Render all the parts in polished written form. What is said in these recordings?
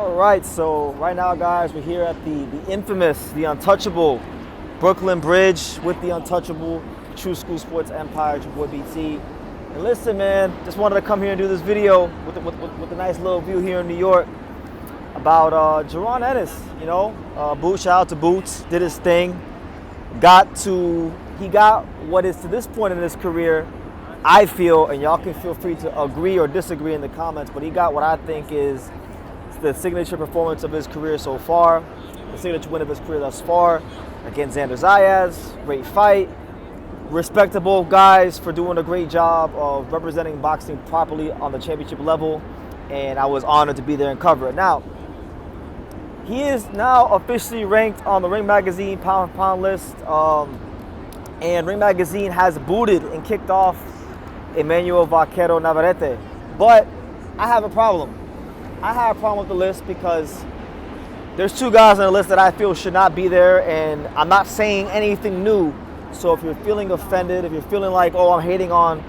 All right, so right now, guys, we're here at the infamous, the untouchable Brooklyn Bridge with the untouchable True School Sports Empire, your boy BT. And listen, man, just wanted to come here and do this video with a nice little view here in New York about Jaron Ennis. You know, shout out to Boots, did his thing, he got what is to this point in his career, I feel, and y'all can feel free to agree or disagree in the comments, but he got what I think is the signature performance of his career so far, the signature win of his career thus far against Xander Zayas. Great fight. Respectable guys for doing a great job of representing boxing properly on the championship level, and I was honored to be there and cover it. Now, he is now officially ranked on the Ring Magazine pound for pound list, and Ring Magazine has booted and kicked off Emmanuel Vaquero Navarrete. But I have a problem. I have a problem with the list because there's two guys on the list that I feel should not be there, and I'm not saying anything new. So if you're feeling offended, if you're feeling like, oh, I'm hating on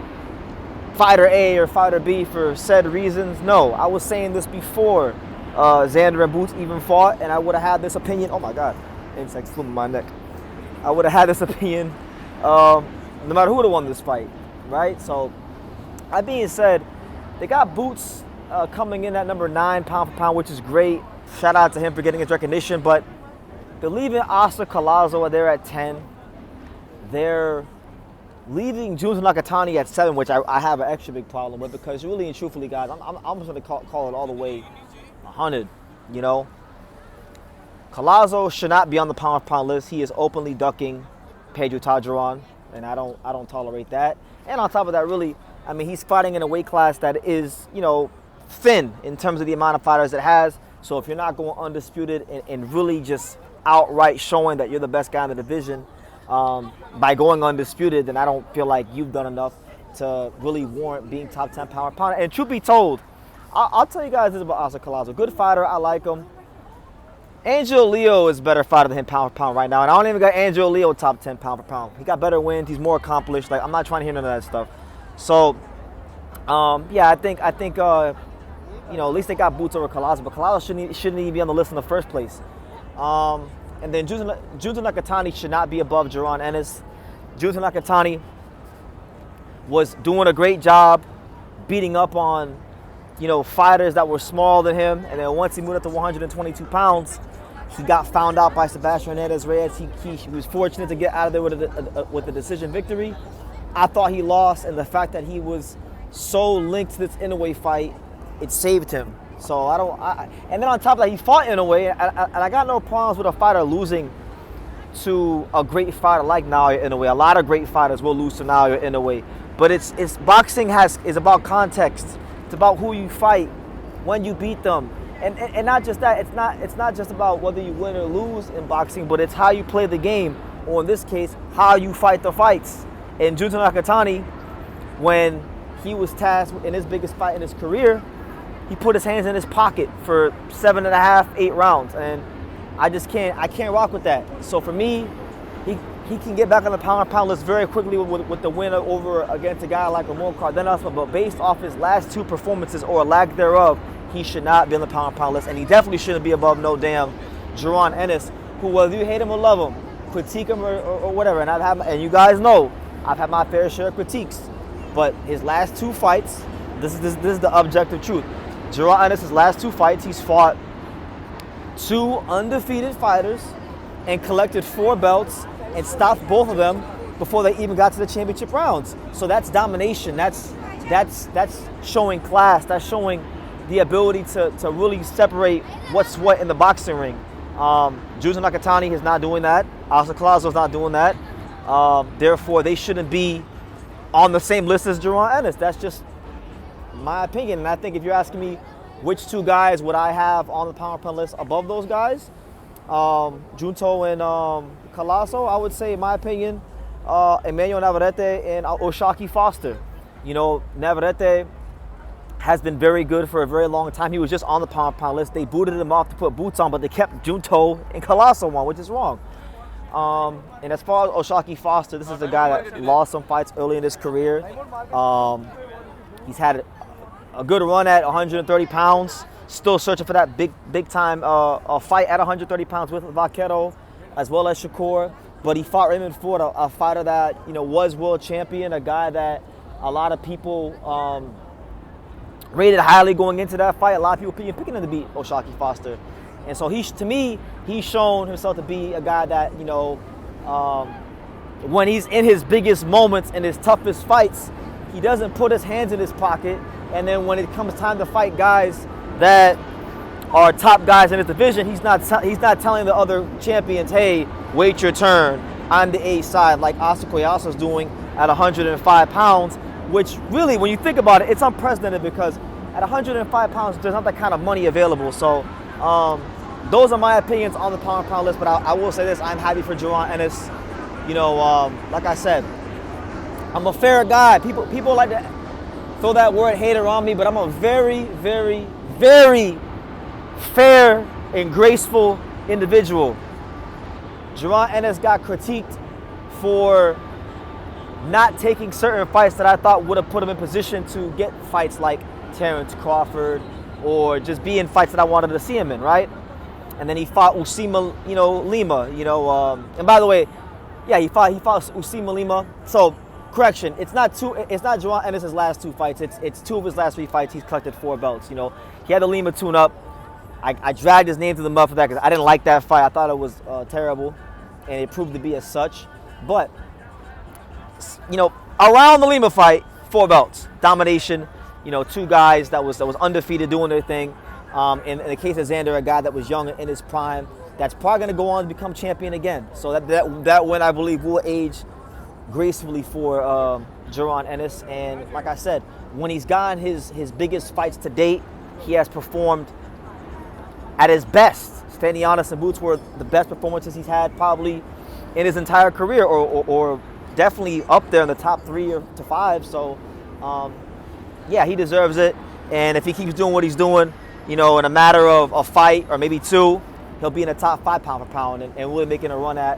fighter A or fighter B for said reasons, no. I was saying this before Xander and Boots even fought, and I would have had this opinion. Oh my God, insects flew in my neck. I would have had this opinion no matter who would have won this fight, right? So that being said, they got Boots coming in at number 9 pound for pound, which is great. Shout out to him for getting his recognition, but they're leaving Oscar Collazo there at 10. They're leaving Junta Nakatani at 7, which I have an extra big problem with, because really and truthfully, guys, I'm just going to call it all the way 100, you know. Collazo should not be on the pound for pound list. He is openly ducking Pedro Tajaron, and I don't tolerate that. And on top of that, really, I mean, he's fighting in a weight class that is, you know, thin in terms of the amount of fighters it has. So if you're not going undisputed and really just outright showing that you're the best guy in the division by going undisputed, then I don't feel like you've done enough to really warrant being top 10 pound for pound. And truth be told, I'll tell you guys this about Oscar Collazo. Good fighter, I like him. Angel Leo is a better fighter than him pound for pound right now, and I don't even got Angel Leo top 10 pound for pound. He got better wins. He's more accomplished. Like, I'm not trying to hear none of that stuff. So, yeah, I think you know, at least they got Boots over Collazo, but Collazo shouldn't even be on the list in the first place. And then Junta Nakatani should not be above Jaron Ennis. Junta Nakatani was doing a great job beating up on, you know, fighters that were smaller than him, and then once he moved up to 122 pounds, he got found out by Sebastian Hernandez-Reyes. He was fortunate to get out of there with a decision victory. I thought he lost, and the fact that he was so linked to this Inoue fight, it saved him. So and then on top of that, he fought Inoue, and I got no problems with a fighter losing to a great fighter like Naoya Inoue. A lot of great fighters will lose to Naoya Inoue, but it's boxing is about context. It's about who you fight, when you beat them, and not just that. It's not just about whether you win or lose in boxing, but it's how you play the game, or in this case, how you fight the fights. And Junta Nakatani, when he was tasked in his biggest fight in his career, he put his hands in his pocket for 7.5, 8 rounds, and I can't rock with that. So for me, he can get back on the pound for pound list very quickly with the win over against a guy like Ramon Cardenas, but based off his last 2 performances or lack thereof, he should not be on the pound for pound list, and he definitely shouldn't be above no damn Jaron Ennis, who, whether you hate him or love him, critique him or whatever, and you guys know I've had my fair share of critiques, but his last 2 fights, this is the objective truth. Jaron Ennis' last 2 fights, he's fought 2 undefeated fighters and collected 4 belts and stopped both of them before they even got to the championship rounds. So that's domination. That's showing class. That's showing the ability to really separate what's what in the boxing ring. Junta Nakatani is not doing that. Oscar Collazo is not doing that. Therefore, they shouldn't be on the same list as Jaron Ennis. That's just my opinion. And I think if you're asking me which 2 guys would I have on the pound for pound list above those guys, Junto and Collazo, I would say, in my opinion, Emmanuel Navarrete and O'Shaquie Foster. You know, Navarrete has been very good for a very long time. He was just on the pound for pound list. They booted him off to put Boots on, but they kept Junto and Collazo on, which is wrong. And as far as O'Shaquie Foster, this is a guy that lost some fights early in his career. He's had a good run at 130 pounds. still searching for that big time fight at 130 pounds with Vaquero, as well as Shakur. But he fought Raymond Ford, a fighter that, you know, was world champion, a guy that a lot of people rated highly going into that fight. A lot of people picking him to beat O'Shaquie Foster. And so to me, he's shown himself to be a guy that, you know, when he's in his biggest moments and his toughest fights, he doesn't put his hands in his pocket. And then when it comes time to fight guys that are top guys in his division, he's not telling the other champions, hey, wait your turn, I'm the A side, like Oscar Collazo's doing at 105 pounds, which really, when you think about it, it's unprecedented because at 105 pounds, there's not that kind of money available. So those are my opinions on the pound list, but I will say this, I'm happy for Jaron Ennis. You know, like I said, I'm a fair guy. People like to throw that word hater on me, but I'm a very, very, very fair and graceful individual. Jaron Ennis got critiqued for not taking certain fights that I thought would have put him in position to get fights like Terrence Crawford or just be in fights that I wanted to see him in, right? And then he fought Usima, you know, Lima, you know, and by the way, yeah, he fought Usima Lima. So, correction, it's not Jaron Ennis' last 2 fights. It's 2 of his last 3 fights. He's collected 4 belts. You know, he had the Lima tune-up. I dragged his name to the mud for that because I didn't like that fight. I thought it was terrible, and it proved to be as such. But, you know, around the Lima fight, 4 belts, domination. You know, 2 guys that was undefeated doing their thing. In the case of Xander, a guy that was young in his prime, that's probably going to go on to become champion again. So that win, I believe, will age gracefully for Jaron Ennis. And like I said, when he's gotten his biggest fights to date, he has performed at his best. Stanionis and Boots were the best performances he's had probably in his entire career, or definitely up there in the top 3 or to 5. So, yeah, he deserves it. And if he keeps doing what he's doing, you know, in a matter of a fight or maybe 2, he'll be in the top 5 pound for pound and really making a run at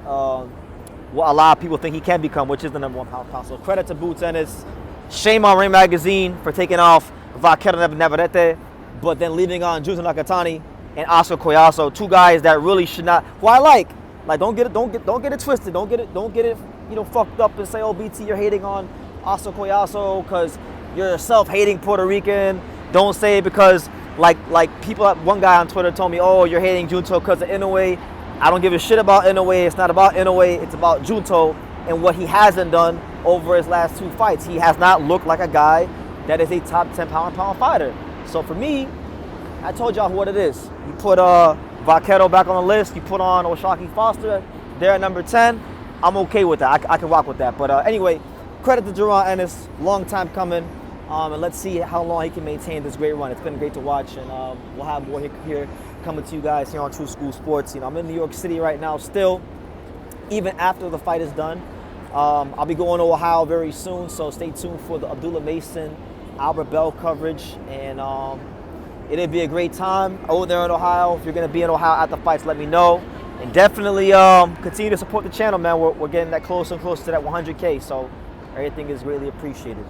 what a lot of people think he can become, which is the number 1 pound for pound. So credit to Boots Ennis. Shame on Ring Magazine for taking off Vaquero Navarrete, but then leaving on Junto Nakatani and Oscar Collazo, 2 guys that really should not. Who I like don't get it twisted. Don't get it, you know, fucked up and say, oh, BT, you're hating on Oscar Collazo because you're a self-hating Puerto Rican. Don't say it because like people. One guy on Twitter told me, oh, you're hating Junto because of Inoue. I don't give a shit about Inoue. It's not about Inoue. It's about Junto and what he hasn't done over his last 2 fights. He has not looked like a guy that is a top 10 pound fighter. So for me, I told y'all what it is. You put Vaquero back on the list. You put on O'Shaquie Foster. They're at number 10. I'm okay with that. I can rock with that. But anyway, credit to Jaron Ennis. Long time coming. And let's see how long he can maintain this great run. It's been great to watch. And we'll have more here coming to you guys here on True School Sports. You know, I'm in New York City right now still, even after the fight is done. I'll be going to Ohio very soon, so stay tuned for the Abdullah Mason, Albert Bell coverage. And it'll be a great time over there in Ohio. If you're going to be in Ohio at the fights, let me know. And definitely continue to support the channel, man. We're getting that closer and closer to that 100K, so everything is greatly appreciated.